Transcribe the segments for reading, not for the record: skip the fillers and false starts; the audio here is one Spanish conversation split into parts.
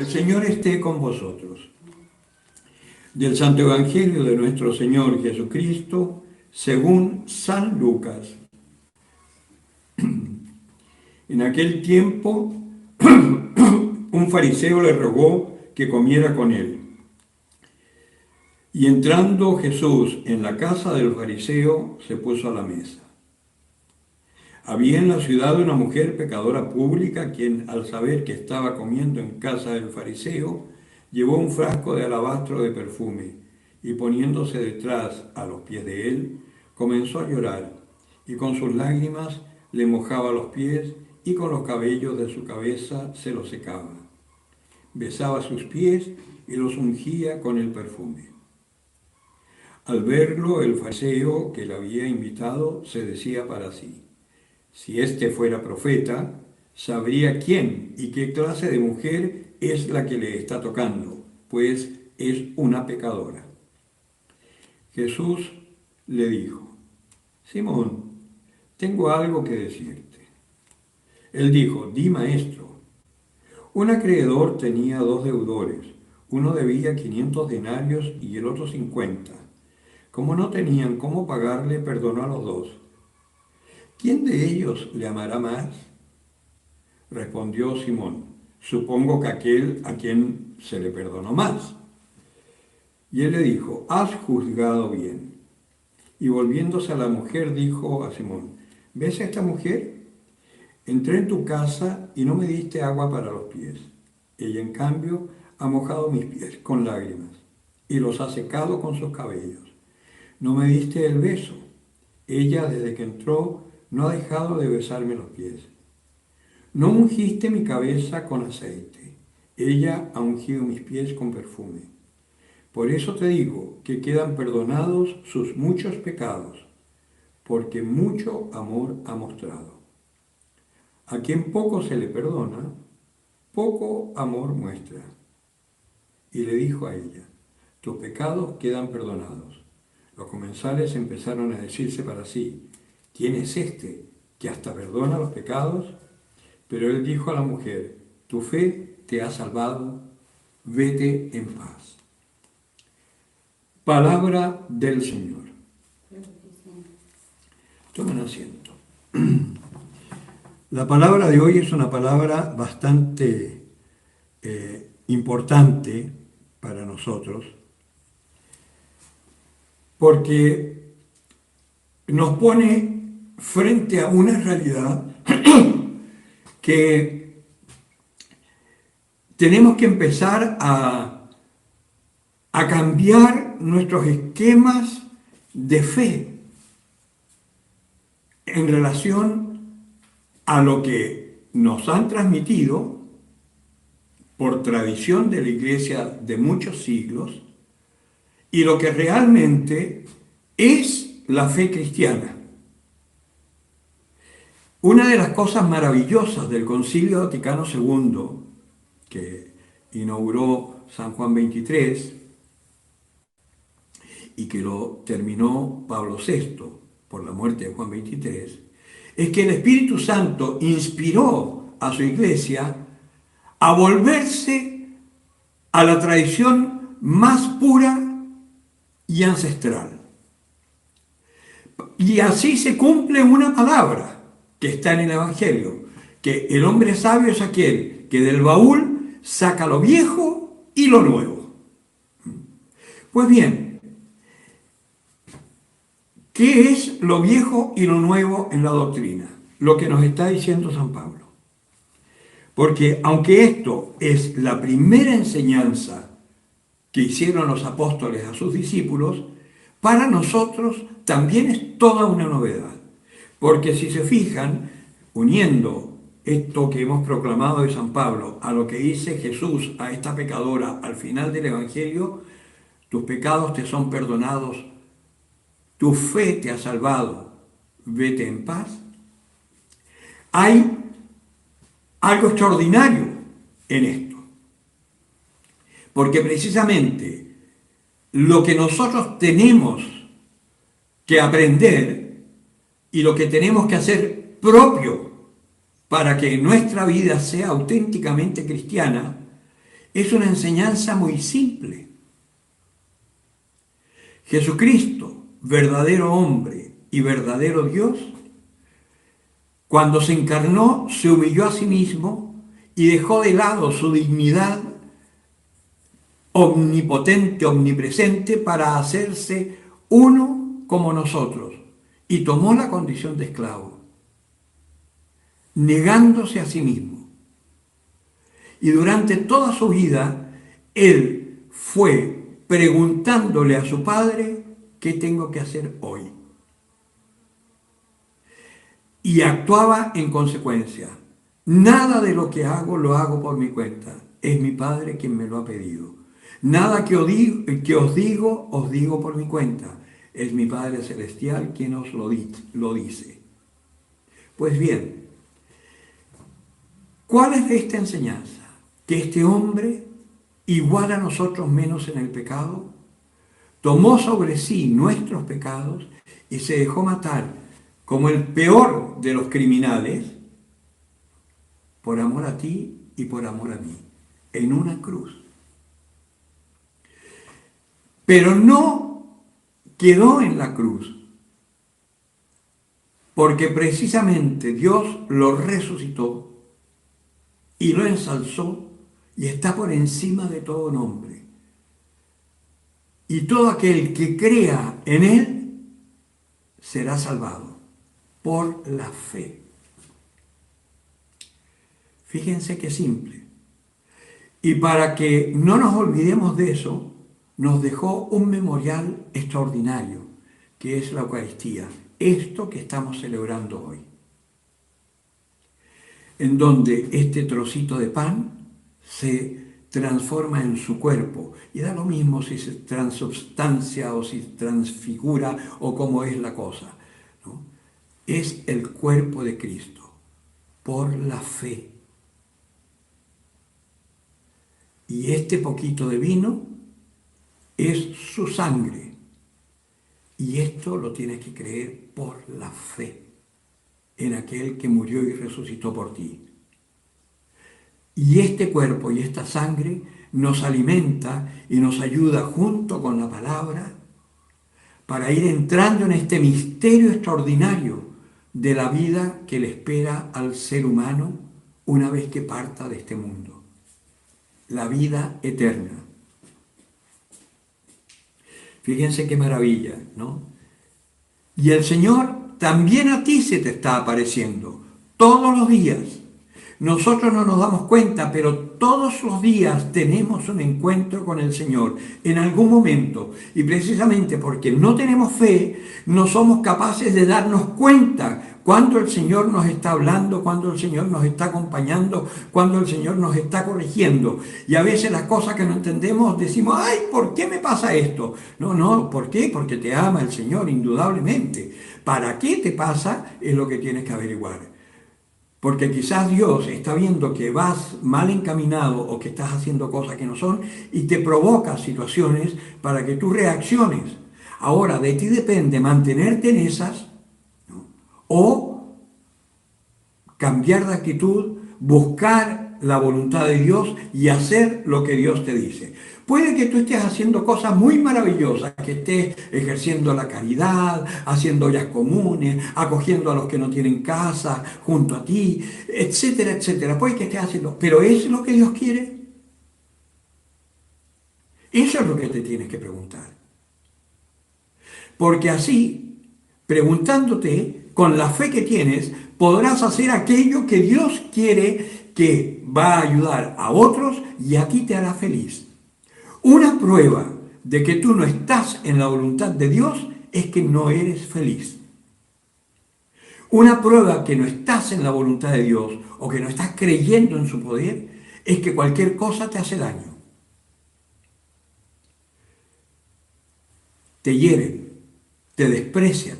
El Señor esté con vosotros. Del Santo Evangelio de nuestro Señor Jesucristo, según San Lucas. En aquel tiempo, un fariseo le rogó que comiera con él. Y entrando Jesús en la casa del fariseo, se puso a la mesa. Había en la ciudad una mujer pecadora pública, quien, al saber que estaba comiendo en casa del fariseo, llevó un frasco de alabastro de perfume, y poniéndose detrás a los pies de él, comenzó a llorar, y con sus lágrimas le mojaba los pies, y con los cabellos de su cabeza se los secaba. Besaba sus pies y los ungía con el perfume. Al verlo, el fariseo que le había invitado se decía para sí: si éste fuera profeta, sabría quién y qué clase de mujer es la que le está tocando, pues es una pecadora. Jesús le dijo: Simón, tengo algo que decirte. Él dijo: di, maestro. Un acreedor tenía 2 deudores. Uno debía 500 denarios y el otro 50. Como no tenían cómo pagarle, perdonó a los 2. ¿Quién de ellos le amará más? Respondió Simón: supongo que aquel a quien se le perdonó más. Y él le dijo: has juzgado bien. Y volviéndose a la mujer, dijo a Simón: ¿ves a esta mujer? Entré en tu casa y no me diste agua para los pies. Ella, en cambio, ha mojado mis pies con lágrimas y los ha secado con sus cabellos. No me diste el beso. Ella, desde que entró, no ha dejado de besarme los pies. No ungiste mi cabeza con aceite. Ella ha ungido mis pies con perfume. Por eso te digo que quedan perdonados sus muchos pecados, porque mucho amor ha mostrado. A quien poco se le perdona, poco amor muestra. Y le dijo a ella: tus pecados quedan perdonados. Los comensales empezaron a decirse para sí: ¿quién es este que hasta perdona los pecados? Pero él dijo a la mujer: tu fe te ha salvado, vete en paz. Palabra del Señor. Tomen asiento. La palabra de hoy es una palabra bastante importante para nosotros, porque nos pone frente a una realidad que tenemos que empezar a cambiar nuestros esquemas de fe en relación a lo que nos han transmitido por tradición de la Iglesia de muchos siglos y lo que realmente es la fe cristiana. Una de las cosas maravillosas del Concilio Vaticano II, que inauguró San Juan XXIII y que lo terminó Pablo VI por la muerte de Juan XXIII, es que el Espíritu Santo inspiró a su Iglesia a volverse a la tradición más pura y ancestral. Y así se cumple una palabra que está en el Evangelio, que el hombre sabio es aquel que del baúl saca lo viejo y lo nuevo. Pues bien, ¿qué es lo viejo y lo nuevo en la doctrina? Lo que nos está diciendo San Pablo. Porque aunque esto es la primera enseñanza que hicieron los apóstoles a sus discípulos, para nosotros también es toda una novedad. Porque si se fijan, uniendo esto que hemos proclamado de San Pablo a lo que dice Jesús a esta pecadora al final del Evangelio: tus pecados te son perdonados, tu fe te ha salvado, vete en paz. Hay algo extraordinario en esto, porque precisamente lo que nosotros tenemos que aprender y lo que tenemos que hacer propio para que nuestra vida sea auténticamente cristiana Es una enseñanza muy simple. Jesucristo, verdadero hombre y verdadero Dios, cuando se encarnó, se humilló a sí mismo y dejó de lado su dignidad omnipotente, omnipresente, para hacerse uno como nosotros, y tomó la condición de esclavo, negándose a sí mismo. Y durante toda su vida, él fue preguntándole a su padre, ¿qué tengo que hacer hoy? Y actuaba en consecuencia. Nada de lo que hago lo hago por mi cuenta. Es mi Padre quien me lo ha pedido. Nada que os digo por mi cuenta. Es mi Padre Celestial quien os lo dice. Pues bien, ¿cuál es esta enseñanza? Que este hombre, igual a nosotros menos en el pecado, tomó sobre sí nuestros pecados y se dejó matar como el peor de los criminales, por amor a ti y por amor a mí, en una cruz. Pero no quedó en la cruz, porque precisamente Dios lo resucitó y lo ensalzó y está por encima de todo nombre. Y todo aquel que crea en Él será salvado por la fe. Fíjense qué simple. Y para que no nos olvidemos de eso, nos dejó un memorial extraordinario, que es la Eucaristía, esto que estamos celebrando hoy, en donde este trocito de pan se transforma en su cuerpo, y da lo mismo si se transubstancia o si transfigura o cómo es la cosa, ¿no? Es el cuerpo de Cristo, por la fe. Y este poquito de vino es su sangre. Y esto lo tienes que creer por la fe en aquel que murió y resucitó por ti. Y este cuerpo y esta sangre nos alimenta y nos ayuda junto con la palabra para ir entrando en este misterio extraordinario de la vida que le espera al ser humano una vez que parta de este mundo. La vida eterna. Fíjense qué maravilla, ¿no? Y el Señor también a ti se te está apareciendo todos los días. Nosotros no nos damos cuenta, pero todos los días tenemos un encuentro con el Señor en algún momento. Y precisamente porque no tenemos fe, no somos capaces de darnos cuenta cuando el Señor nos está hablando, cuando el Señor nos está acompañando, cuando el Señor nos está corrigiendo. Y a veces las cosas que no entendemos decimos, ay, ¿por qué me pasa esto? No, ¿por qué? Porque te ama el Señor, indudablemente. ¿Para qué te pasa? Es lo que tienes que averiguar. Porque quizás Dios está viendo que vas mal encaminado o que estás haciendo cosas que no son y te provoca situaciones para que tú reacciones. Ahora, de ti depende mantenerte en esas, ¿no? O cambiar de actitud, buscar la voluntad de Dios y hacer lo que Dios te dice. Puede que tú estés haciendo cosas muy maravillosas, que estés ejerciendo la caridad, haciendo ollas comunes, acogiendo a los que no tienen casa junto a ti, etcétera, etcétera. Puede que estés haciendo, pero ¿es lo que Dios quiere? Eso es lo que te tienes que preguntar. Porque así, preguntándote, con la fe que tienes, podrás hacer aquello que Dios quiere, que va a ayudar a otros y a ti te hará feliz. Una prueba de que tú no estás en la voluntad de Dios es que no eres feliz. Una prueba que no estás en la voluntad de Dios o que no estás creyendo en su poder es que cualquier cosa te hace daño. Te hieren, te desprecian,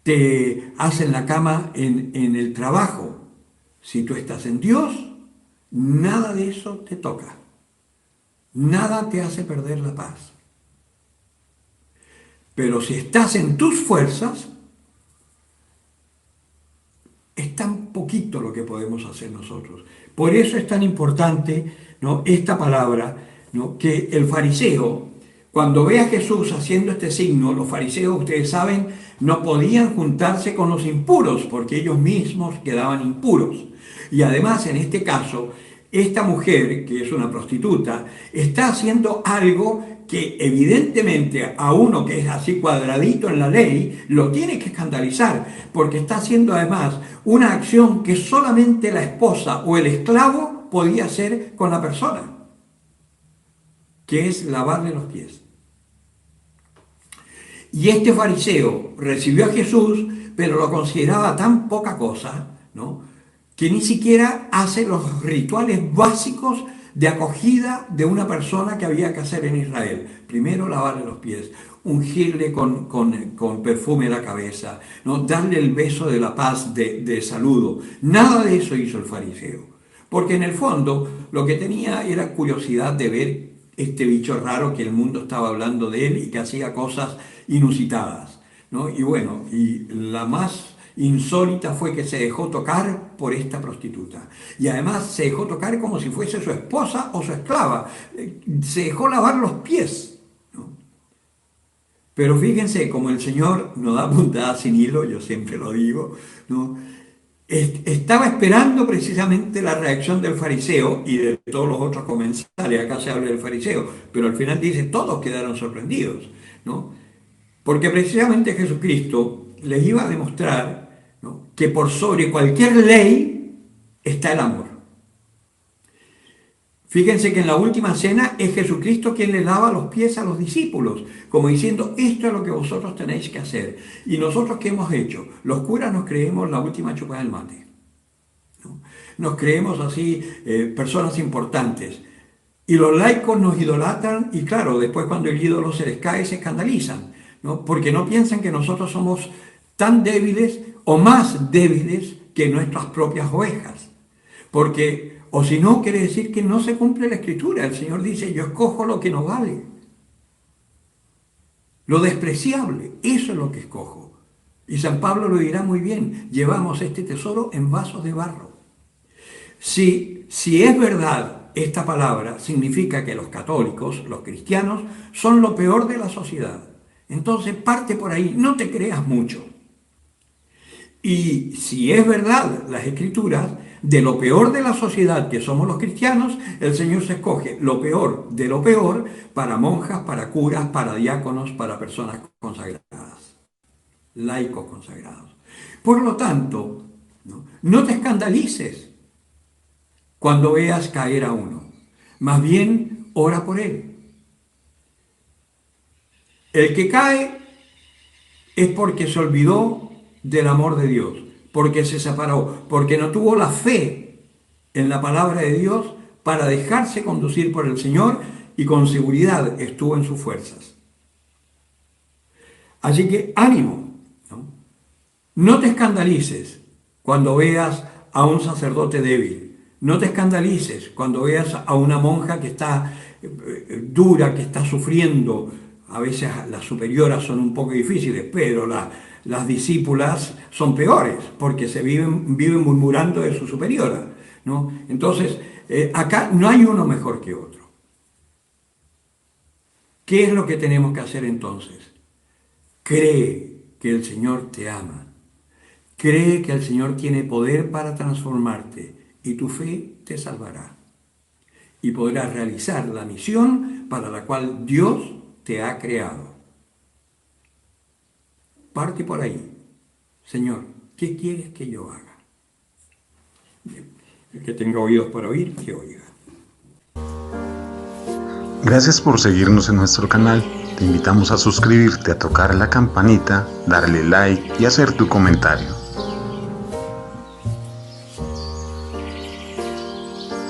te hacen la cama en el trabajo. Si tú estás en Dios, nada de eso te toca. Nada te hace perder la paz. Pero si estás en tus fuerzas, es tan poquito lo que podemos hacer nosotros. Por eso es tan importante ¿no?, esta palabra, ¿no?, que el fariseo, cuando ve a Jesús haciendo este signo, los fariseos, ustedes saben, no podían juntarse con los impuros porque ellos mismos quedaban impuros. Y además, en este caso, esta mujer, que es una prostituta, está haciendo algo que evidentemente a uno que es así cuadradito en la ley, lo tiene que escandalizar, porque está haciendo además una acción que solamente la esposa o el esclavo podía hacer con la persona, que es lavarle los pies. Y este fariseo recibió a Jesús, pero lo consideraba tan poca cosa, ¿no?, que ni siquiera hace los rituales básicos de acogida de una persona que había que hacer en Israel. Primero lavarle los pies, ungirle con perfume la cabeza, ¿no?, darle el beso de la paz, de saludo. Nada de eso hizo el fariseo, porque en el fondo lo que tenía era curiosidad de ver este bicho raro que el mundo estaba hablando de él y que hacía cosas inusitadas, ¿no? Y bueno, y la más insólita fue que se dejó tocar por esta prostituta. Y además se dejó tocar como si fuese su esposa o su esclava. Se dejó lavar los pies, ¿no? Pero fíjense, como el Señor no da puntada sin hilo, yo siempre lo digo, ¿no?, estaba esperando precisamente la reacción del fariseo y de todos los otros comensales. Acá se habla del fariseo, pero al final dice, todos quedaron sorprendidos, ¿no? Porque precisamente Jesucristo les iba a demostrar, ¿no?, que por sobre cualquier ley está el amor. Fíjense que en la última cena es Jesucristo quien le lava los pies a los discípulos, como diciendo, esto es lo que vosotros tenéis que hacer. ¿Y nosotros qué hemos hecho? Los curas nos creemos la última chupada del mate, ¿no? Nos creemos así personas importantes. Y los laicos nos idolatran y claro, después cuando el ídolo se les cae se escandalizan, ¿no?, porque no piensan que nosotros somos tan débiles o más débiles que nuestras propias ovejas. Porque, o si no, quiere decir que no se cumple la Escritura. El Señor dice, yo escojo lo que no vale, lo despreciable, eso es lo que escojo. Y San Pablo lo dirá muy bien, llevamos este tesoro en vasos de barro. Si es verdad esta palabra, significa que los católicos, los cristianos, son lo peor de la sociedad. Entonces parte por ahí, no te creas mucho. Y si es verdad las Escrituras, de lo peor de la sociedad que somos los cristianos, el Señor se escoge lo peor de lo peor para monjas, para curas, para diáconos, para personas consagradas, laicos consagrados. Por lo tanto, no te escandalices cuando veas caer a uno. Más bien, ora por él. El que cae es porque se olvidó del amor de Dios, porque se separó, porque no tuvo la fe en la palabra de Dios para dejarse conducir por el Señor y con seguridad estuvo en sus fuerzas. Así que ánimo, ¿no? No te escandalices cuando veas a un sacerdote débil. No te escandalices cuando veas a una monja que está dura, que está sufriendo. A veces las superioras son un poco difíciles, pero las discípulas son peores, porque viven murmurando de su superiora, ¿no? Entonces, acá no hay uno mejor que otro. ¿Qué es lo que tenemos que hacer entonces? Cree que el Señor te ama. Cree que el Señor tiene poder para transformarte y tu fe te salvará. Y podrás realizar la misión para la cual Dios te ha creado. Parte por ahí. Señor, ¿qué quieres que yo haga? El que tenga oídos para oír, que oiga. Gracias por seguirnos en nuestro canal. Te invitamos a suscribirte, a tocar la campanita, darle like y hacer tu comentario.